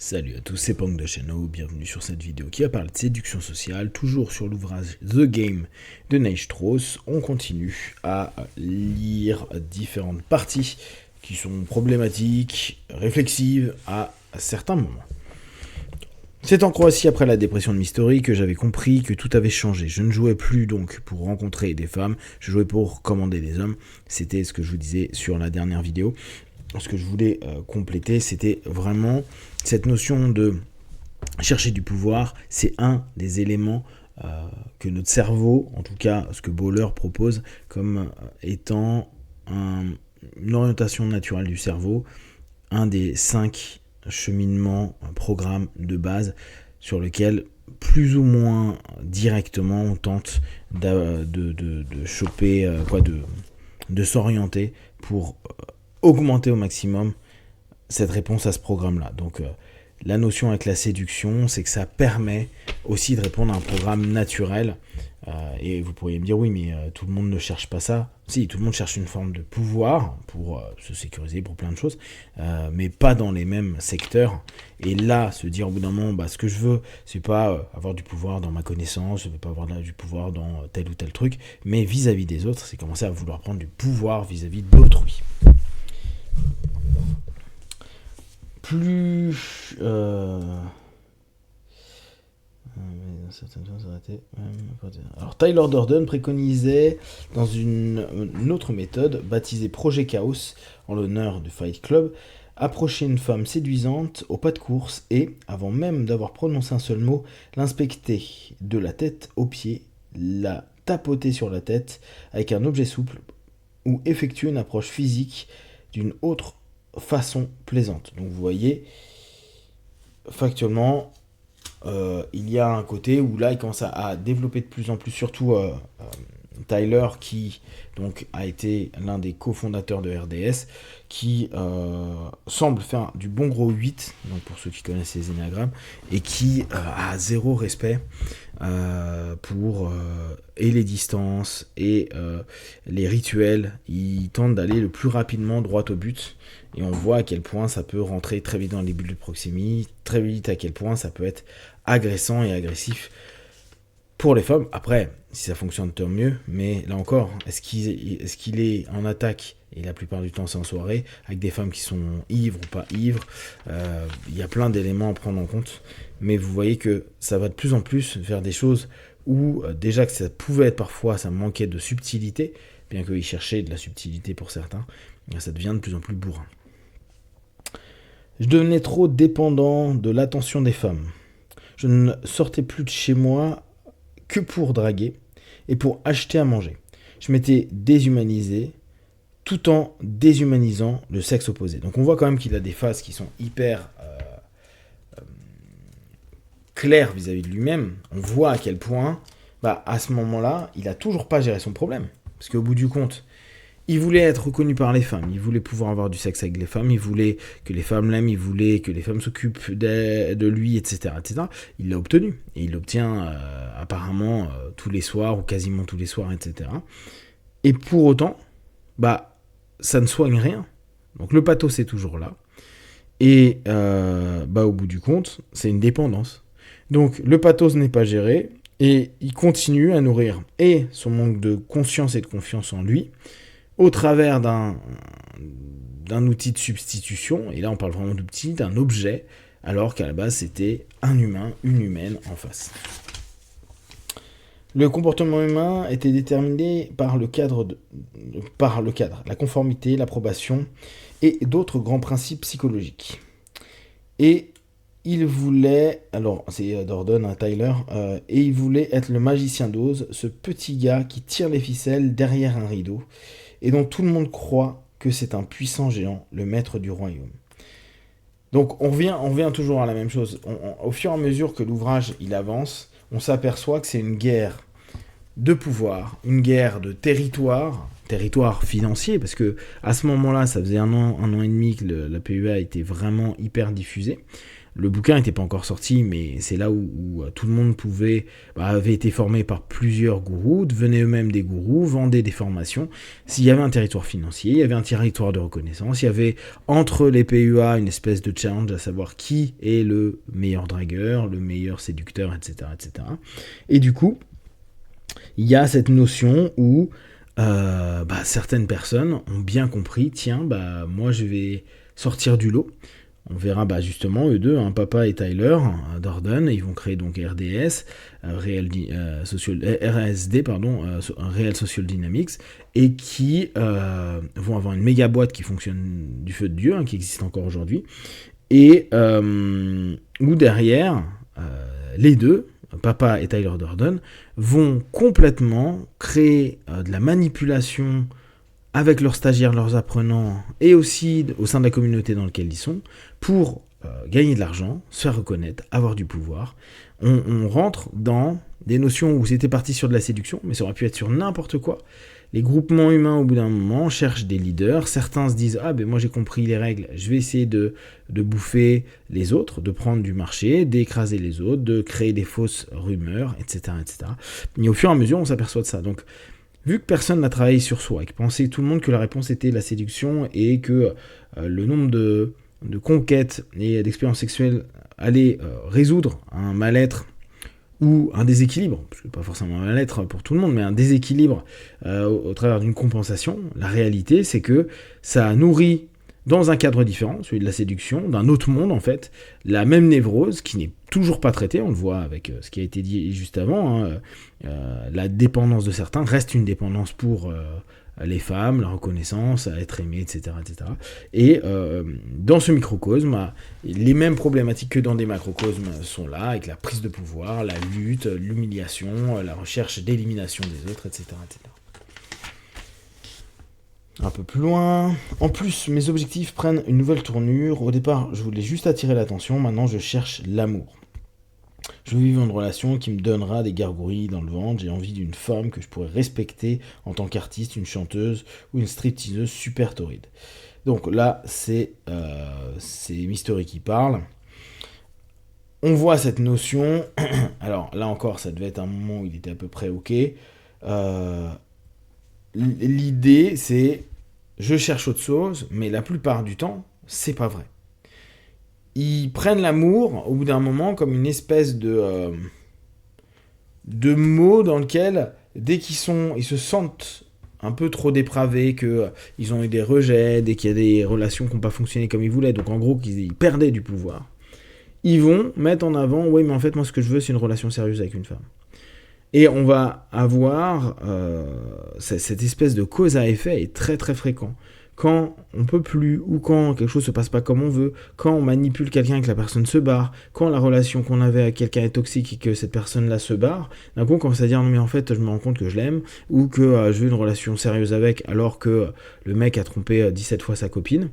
Salut à tous, c'est Punk de Chano, bienvenue sur cette vidéo qui va parler de séduction sociale, toujours sur l'ouvrage The Game de Neil Strauss. On continue à lire différentes parties qui sont problématiques, réflexives à certains moments. C'est en Croatie, après la dépression de Mystery, que j'avais compris que tout avait changé. Je ne jouais plus donc pour rencontrer des femmes, je jouais pour commander des hommes. C'était ce que je vous disais sur la dernière vidéo. Ce que je voulais compléter, c'était vraiment cette notion de chercher du pouvoir. C'est un des éléments que notre cerveau, en tout cas ce que Bowler propose comme étant une orientation naturelle du cerveau, un des 5 cheminements, programmes de base sur lequel plus ou moins directement on tente de choper, de s'orienter pour augmenter au maximum cette réponse à ce programme-là. Donc la notion avec la séduction, c'est que ça permet aussi de répondre à un programme naturel. Et vous pourriez me dire, oui, mais tout le monde ne cherche pas ça. Si, tout le monde cherche une forme de pouvoir pour se sécuriser, pour plein de choses, mais pas dans les mêmes secteurs. Et là, se dire au bout d'un moment, ce que je veux, c'est pas avoir du pouvoir dans ma connaissance, je veux pas avoir du pouvoir dans tel ou tel truc, mais vis-à-vis des autres, c'est commencer à vouloir prendre du pouvoir vis-à-vis d'autrui. Plus alors Tyler Durden préconisait dans une autre méthode baptisée Projet Chaos en l'honneur du Fight Club, approcher une femme séduisante au pas de course et, avant même d'avoir prononcé un seul mot, l'inspecter de la tête aux pieds, la tapoter sur la tête avec un objet souple ou effectuer une approche physique d'une autre façon plaisante. Donc vous voyez, factuellement, il y a un côté où là il commence à développer de plus en plus, surtout Tyler, qui donc a été l'un des cofondateurs de RDS, qui semble faire du bon gros 8, donc pour ceux qui connaissent les énéagrammes, et qui a zéro respect pour et les distances et les rituels. Il tente d'aller le plus rapidement droit au but, et on voit à quel point ça peut rentrer très vite dans les bulles de proximité, très vite à quel point ça peut être agressant et agressif pour les femmes. Après, si ça fonctionne, tant mieux, mais là encore, est-ce qu'il est en attaque, et la plupart du temps c'est en soirée, avec des femmes qui sont ivres ou pas ivres, il y a plein d'éléments à prendre en compte, mais vous voyez que ça va de plus en plus vers des choses où déjà que ça pouvait être parfois, ça manquait de subtilité, bien qu'il cherchait de la subtilité pour certains, ça devient de plus en plus bourrin. Je devenais trop dépendant de l'attention des femmes. Je ne sortais plus de chez moi que pour draguer et pour acheter à manger. Je m'étais déshumanisé tout en déshumanisant le sexe opposé. Donc on voit quand même qu'il a des phases qui sont hyper claires vis-à-vis de lui-même. On voit à quel point, à ce moment-là, il n'a toujours pas géré son problème. Parce qu'au bout du compte, il voulait être reconnu par les femmes, il voulait pouvoir avoir du sexe avec les femmes, il voulait que les femmes l'aiment, il voulait que les femmes s'occupent de lui, etc., etc. Il l'a obtenu, et il l'obtient apparemment tous les soirs, ou quasiment tous les soirs, etc. Et pour autant, ça ne soigne rien. Donc le pathos est toujours là, et au bout du compte, c'est une dépendance. Donc le pathos n'est pas géré, et il continue à nourrir et son manque de conscience et de confiance en lui, au travers d'un outil de substitution, et là on parle vraiment d'outil, d'un objet, alors qu'à la base c'était un humain, une humaine en face. Le comportement humain était déterminé par le cadre, la conformité, l'approbation et d'autres grands principes psychologiques. Et il voulait, alors c'est Durden, Tyler, et il voulait être le magicien d'Oz, ce petit gars qui tire les ficelles derrière un rideau, et dont tout le monde croit que c'est un puissant géant, le maître du royaume. Donc on revient toujours à la même chose. Au fur et à mesure que l'ouvrage il avance, on s'aperçoit que c'est une guerre de pouvoir, une guerre de territoire financier, parce que à ce moment-là, ça faisait un an et demi que la PUA était vraiment hyper diffusée. Le bouquin n'était pas encore sorti, mais c'est là où tout le monde avait été formé par plusieurs gourous, devenaient eux-mêmes des gourous, vendaient des formations. S'il y avait un territoire financier, il y avait un territoire de reconnaissance, il y avait entre les PUA une espèce de challenge à savoir qui est le meilleur dragueur, le meilleur séducteur, etc., etc. Et du coup, il y a cette notion où certaines personnes ont bien compris, tiens, moi je vais sortir du lot. On verra justement eux deux, Papa et Tyler Durden, ils vont créer donc RSD, Real Social Dynamics, et qui vont avoir une méga boîte qui fonctionne du feu de Dieu, qui existe encore aujourd'hui, et où derrière, les deux, Papa et Tyler Durden, vont complètement créer de la manipulation avec leurs stagiaires, leurs apprenants, et aussi au sein de la communauté dans laquelle ils sont, pour gagner de l'argent, se faire reconnaître, avoir du pouvoir. On rentre dans des notions où c'était parti sur de la séduction, mais ça aurait pu être sur n'importe quoi. Les groupements humains, au bout d'un moment, cherchent des leaders. Certains se disent « Ah, moi j'ai compris les règles, je vais essayer de bouffer les autres, de prendre du marché, d'écraser les autres, de créer des fausses rumeurs, etc. etc. » Et au fur et à mesure, on s'aperçoit de ça. Donc, vu que personne n'a travaillé sur soi, et que pensait tout le monde que la réponse était la séduction, et que le nombre de conquêtes et d'expériences sexuelles allait résoudre un mal-être ou un déséquilibre, parce que pas forcément un mal-être pour tout le monde, mais un déséquilibre au travers d'une compensation, la réalité c'est que ça nourrit dans un cadre différent, celui de la séduction, d'un autre monde en fait, la même névrose qui n'est toujours pas traitée, on le voit avec ce qui a été dit juste avant, la dépendance de certains reste une dépendance pour les femmes, la reconnaissance, à être aimé, etc. etc. Et dans ce microcosme, les mêmes problématiques que dans des macrocosmes sont là, avec la prise de pouvoir, la lutte, l'humiliation, la recherche d'élimination des autres, etc. etc. Un peu plus loin. En plus, mes objectifs prennent une nouvelle tournure. Au départ, je voulais juste attirer l'attention. Maintenant, je cherche l'amour. Je veux vivre une relation qui me donnera des gargouilles dans le ventre. J'ai envie d'une femme que je pourrais respecter en tant qu'artiste, une chanteuse ou une stripteaseuse super torride. Donc là, c'est Mystery qui parle. On voit cette notion. Alors là encore, ça devait être un moment où il était à peu près OK. L'idée, c'est je cherche autre chose, mais la plupart du temps, c'est pas vrai. Ils prennent l'amour, au bout d'un moment, comme une espèce de mot dans lequel, dès qu'ils se sentent un peu trop dépravés, qu'ils ont eu des rejets, dès qu'il y a des relations qui n'ont pas fonctionné comme ils voulaient, donc en gros qu'ils perdaient du pouvoir, ils vont mettre en avant, oui mais en fait moi ce que je veux c'est une relation sérieuse avec une femme. Et on va avoir cette espèce de cause à effet est très très fréquent. Quand on peut plus, ou quand quelque chose se passe pas comme on veut, quand on manipule quelqu'un et que la personne se barre, quand la relation qu'on avait avec quelqu'un est toxique et que cette personne-là se barre, d'un coup on commence à dire non mais en fait je me rends compte que je l'aime, ou que je veux une relation sérieuse avec alors que le mec a trompé 17 fois sa copine,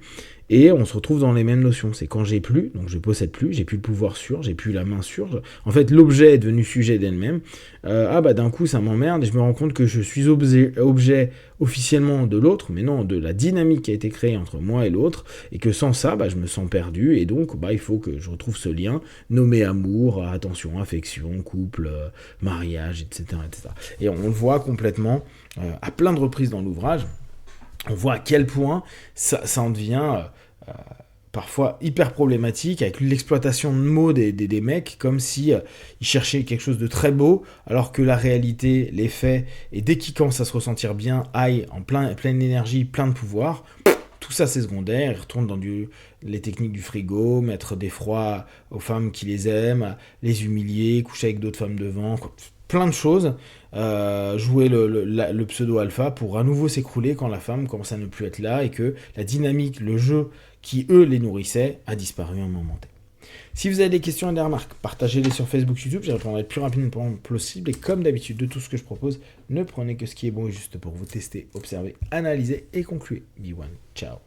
et on se retrouve dans les mêmes notions. C'est quand j'ai plus, donc je possède plus, j'ai plus le pouvoir sur, j'ai plus la main sur, en fait l'objet est devenu sujet d'elle-même, d'un coup ça m'emmerde et je me rends compte que je suis objet officiellement de l'autre, mais non, de la dynamique qui a été créée entre moi et l'autre, et que sans ça, je me sens perdu, et donc il faut que je retrouve ce lien, nommé amour, attention, affection, couple, mariage, etc., etc. Et on le voit complètement, à plein de reprises dans l'ouvrage, on voit à quel point ça en devient parfois hyper problématique avec l'exploitation de mots des mecs, comme si ils cherchaient quelque chose de très beau, alors que la réalité, les faits, et dès qu'ils commencent à se ressentir bien, aillent en pleine énergie, plein de pouvoir, tout ça c'est secondaire, ils retournent dans les techniques du frigo, mettre des froids aux femmes qui les aiment, les humilier, coucher avec d'autres femmes devant, plein de choses, jouer le pseudo-alpha pour à nouveau s'écrouler quand la femme commence à ne plus être là et que la dynamique, le jeu qui eux les nourrissait a disparu à un moment T. Si vous avez des questions et des remarques, partagez-les sur Facebook, YouTube, j'y répondrai le plus rapidement possible et comme d'habitude de tout ce que je propose, ne prenez que ce qui est bon et juste pour vous tester, observer, analyser et conclure. Be one, ciao.